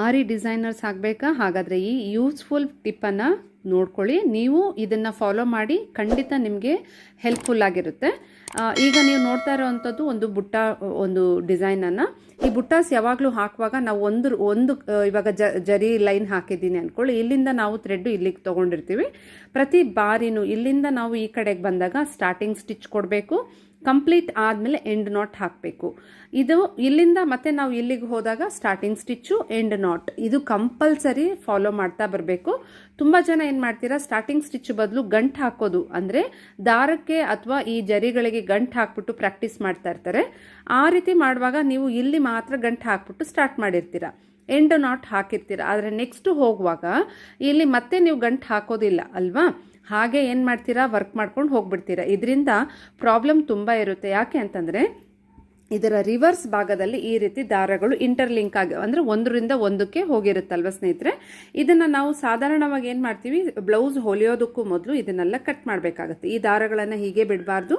ಭಾರಿ ಡಿಸೈನರ್ಸ್ ಆಗಬೇಕಾ? ಹಾಗಾದರೆ ಈ ಯೂಸ್ಫುಲ್ ಟಿಪ್ಪನ್ನು ನೋಡ್ಕೊಳ್ಳಿ. ನೀವು ಇದನ್ನು ಫಾಲೋ ಮಾಡಿ, ಖಂಡಿತ ನಿಮಗೆ ಹೆಲ್ಪ್ಫುಲ್ ಆಗಿರುತ್ತೆ. ಈಗ ನೀವು ನೋಡ್ತಾ ಇರೋವಂಥದ್ದು ಒಂದು ಡಿಸೈನನ್ನು. ಈ ಬುಟ್ಟಾಸ್ ಯಾವಾಗಲೂ ಹಾಕುವಾಗ ನಾವು ಒಂದು ಇವಾಗ ಜರಿ ಲೈನ್ ಹಾಕಿದ್ದೀನಿ ಅಂದ್ಕೊಳ್ಳಿ. ಇಲ್ಲಿಂದ ನಾವು ಥ್ರೆಡ್ಡು ಇಲ್ಲಿಗೆ ತೊಗೊಂಡಿರ್ತೀವಿ. ಪ್ರತಿ ಬಾರಿನೂ ಇಲ್ಲಿಂದ ನಾವು ಈ ಕಡೆಗೆ ಬಂದಾಗ ಸ್ಟಾರ್ಟಿಂಗ್ ಸ್ಟಿಚ್ ಕೊಡಬೇಕು. ಕಂಪ್ಲೀಟ್ ಆದಮೇಲೆ ಎಂಡ್ ನಾಟ್ ಹಾಕಬೇಕು. ಇದು ಇಲ್ಲಿಂದ ಮತ್ತೆ ನಾವು ಇಲ್ಲಿಗೆ ಹೋದಾಗ ಸ್ಟಾರ್ಟಿಂಗ್ ಸ್ಟಿಚ್ಚು, ಎಂಡ್ ನಾಟ್, ಇದು ಕಂಪಲ್ಸರಿ ಫಾಲೋ ಮಾಡ್ತಾ ಬರಬೇಕು. ತುಂಬ ಜನ ಏನು ಮಾಡ್ತೀರಾ, ಸ್ಟಾರ್ಟಿಂಗ್ ಸ್ಟಿಚ್ ಬದಲು ಗಂಟು ಹಾಕೋದು, ಅಂದರೆ ದಾರಕ್ಕೆ ಅಥವಾ ಈ ಜರಿಗಳಿಗೆ ಗಂಟು ಹಾಕ್ಬಿಟ್ಟು ಪ್ರಾಕ್ಟೀಸ್ ಮಾಡ್ತಾ ಇರ್ತಾರೆ. ಆ ರೀತಿ ಮಾಡುವಾಗ ನೀವು ಇಲ್ಲಿ ಮಾತ್ರ ಗಂಟು ಹಾಕ್ಬಿಟ್ಟು ಸ್ಟಾರ್ಟ್ ಮಾಡಿರ್ತೀರ, ಎಂಡ್ ನಾಟ್ ಹಾಕಿರ್ತೀರ. ಆದರೆ ನೆಕ್ಸ್ಟ್ ಹೋಗುವಾಗ ಇಲ್ಲಿ ಮತ್ತೆ ನೀವು ಗಂಟು ಹಾಕೋದಿಲ್ಲ ಅಲ್ವಾ? ಹಾಗೆ ಏನು ಮಾಡ್ತೀರಾ, ವರ್ಕ್ ಮಾಡ್ಕೊಂಡು ಹೋಗ್ಬಿಡ್ತೀರಾ. ಇದರಿಂದ ಪ್ರಾಬ್ಲಮ್ ತುಂಬ ಇರುತ್ತೆ. ಯಾಕೆ ಅಂತಂದರೆ ಇದರ ರಿವರ್ಸ್ ಭಾಗದಲ್ಲಿ ಈ ರೀತಿ ದಾರಗಳು ಇಂಟರ್ಲಿಂಕ್ ಆಗಿ, ಅಂದರೆ ಒಂದರಿಂದ ಒಂದಕ್ಕೆ ಹೋಗಿರುತ್ತಲ್ವ ಸ್ನೇಹಿತರೆ. ಇದನ್ನು ನಾವು ಸಾಧಾರಣವಾಗಿ ಏನು ಮಾಡ್ತೀವಿ, ಬ್ಲೌಸ್ ಹೊಲಿಯೋದಕ್ಕೂ ಮೊದಲು ಇದನ್ನೆಲ್ಲ ಕಟ್ ಮಾಡಬೇಕಾಗತ್ತೆ. ಈ ದಾರಗಳನ್ನು ಹೀಗೆ ಬಿಡಬಾರ್ದು.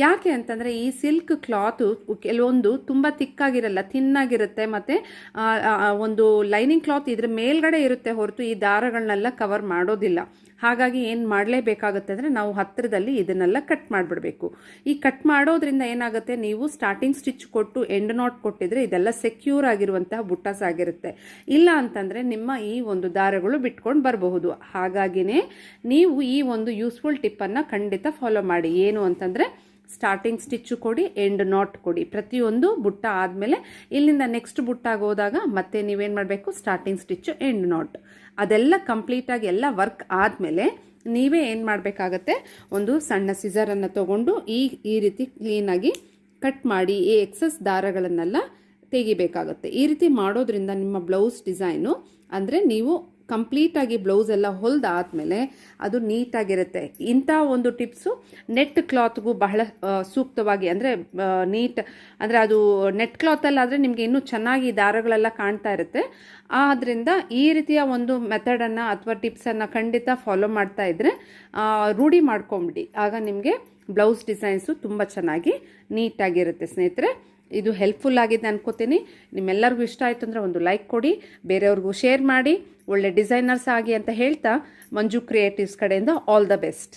ಯಾಕೆ ಅಂತಂದರೆ ಈ ಸಿಲ್ಕ್ ಕ್ಲಾತು ಕೆಲವೊಂದು ತುಂಬ ತಿಕ್ಕಾಗಿರಲ್ಲ, ಥಿನ್ನಾಗಿರುತ್ತೆ, ಮತ್ತು ಒಂದು ಲೈನಿಂಗ್ ಕ್ಲಾತ್ ಇದ್ರ ಮೇಲ್ಗಡೆ ಇರುತ್ತೆ ಹೊರತು ಈ ದಾರಗಳನ್ನೆಲ್ಲ ಕವರ್ ಮಾಡೋದಿಲ್ಲ. ಹಾಗಾಗಿ ಏನು ಮಾಡಲೇಬೇಕಾಗುತ್ತೆ ಅಂದರೆ ನಾವು ಹತ್ತಿರದಲ್ಲಿ ಇದನ್ನೆಲ್ಲ ಕಟ್ ಮಾಡಿಬಿಡಬೇಕು. ಈ ಕಟ್ ಮಾಡೋದ್ರಿಂದ ಏನಾಗುತ್ತೆ, ನೀವು ಸ್ಟಾರ್ಟಿಂಗ್ ಸ್ಟಿಚ್ ಕೊಟ್ಟು ಎಂಡ್ ನಾಟ್ ಕೊಟ್ಟಿದ್ರೆ ಇದೆಲ್ಲ ಸೆಕ್ಯೂರ್ ಆಗಿರುವಂತಹ ಬುಟ್ಟಾಸ್ ಆಗಿರುತ್ತೆ. ಇಲ್ಲ ಅಂತಂದರೆ ನಿಮ್ಮ ಈ ಒಂದು ದಾರಗಳು ಬಿಟ್ಕೊಂಡು ಬರಬಹುದು. ಹಾಗಾಗಿನೇ ನೀವು ಈ ಒಂದು ಯೂಸ್ಫುಲ್ ಟಿಪ್ಪನ್ನು ಖಂಡಿತ ಫಾಲೋ ಮಾಡಿ. ಏನು ಅಂತಂದರೆ ಸ್ಟಾರ್ಟಿಂಗ್ ಸ್ಟಿಚ್ಚು ಕೊಡಿ, ಎಂಡ್ ನಾಟ್ ಕೊಡಿ. ಪ್ರತಿಯೊಂದು ಬುಟ್ಟ ಆದಮೇಲೆ ಇಲ್ಲಿಂದ ನೆಕ್ಸ್ಟ್ ಬುಟ್ಟಾಗಿ ಹೋದಾಗ ಮತ್ತೆ ನೀವೇನು ಮಾಡಬೇಕು, ಸ್ಟಾರ್ಟಿಂಗ್ ಸ್ಟಿಚ್ಚು, ಎಂಡ್ ನಾಟ್, ಅದೆಲ್ಲ ಕಂಪ್ಲೀಟಾಗಿ ಎಲ್ಲ ವರ್ಕ್ ಆದಮೇಲೆ ನೀವೇ ಏನು ಮಾಡಬೇಕಾಗತ್ತೆ, ಒಂದು ಸಣ್ಣ ಸಿಸರನ್ನು ತೊಗೊಂಡು ಈ ರೀತಿ ಕ್ಲೀನಾಗಿ ಕಟ್ ಮಾಡಿ ಈ ಎಕ್ಸಸ್ ದಾರಗಳನ್ನೆಲ್ಲ ತೆಗಿಬೇಕಾಗುತ್ತೆ. ಈ ರೀತಿ ಮಾಡೋದ್ರಿಂದ ನಿಮ್ಮ ಬ್ಲೌಸ್ ಡಿಸೈನು, ಅಂದರೆ ನೀವು ಕಂಪ್ಲೀಟಾಗಿ ಬ್ಲೌಸ್ ಎಲ್ಲ ಹೊಲ್ದಾದ್ಮೇಲೆ ಅದು ನೀಟಾಗಿರುತ್ತೆ. ಇಂಥ ಒಂದು ಟಿಪ್ಸು ನೆಟ್ ಕ್ಲಾತ್ಗೂ ಬಹಳ ಸೂಕ್ತವಾಗಿ, ಅಂದರೆ ಅಂದರೆ ಅದು ನೆಟ್ ಕ್ಲಾತಲ್ಲಾದರೆ ನಿಮಗೆ ಇನ್ನೂ ಚೆನ್ನಾಗಿ ದಾರಗಳೆಲ್ಲ ಕಾಣ್ತಾ ಇರುತ್ತೆ. ಆದ್ದರಿಂದ ಈ ರೀತಿಯ ಒಂದು ಮೆಥಡನ್ನು ಅಥವಾ ಟಿಪ್ಸನ್ನು ಖಂಡಿತ ಫಾಲೋ ಮಾಡ್ತಾ ಇದ್ದರೆ ರೂಢಿ ಮಾಡ್ಕೊಂಬಿಡಿ. ಆಗ ನಿಮಗೆ ಬ್ಲೌಸ್ ಡಿಸೈನ್ಸು ತುಂಬ ಚೆನ್ನಾಗಿ ನೀಟಾಗಿರುತ್ತೆ ಸ್ನೇಹಿತರೆ. ಇದು ಹೆಲ್ಪ್ಫುಲ್ ಆಗಿದೆ ಅನ್ಕೋತೀನಿ. ನಿಮ್ಮೆಲ್ಲರಿಗೂ ಇಷ್ಟ ಆಯಿತು ಅಂದರೆ ಒಂದು ಲೈಕ್ ಕೊಡಿ, ಬೇರೆಯವ್ರಿಗೂ ಶೇರ್ ಮಾಡಿ. ಒಳ್ಳೆ ಡಿಸೈನರ್ಸ್ ಆಗಿ ಅಂತ ಹೇಳ್ತಾ ಮಂಜು ಕ್ರಿಯೇಟಿವ್ಸ್ ಕಡೆಯಿಂದ ಆಲ್ ದ ಬೆಸ್ಟ್.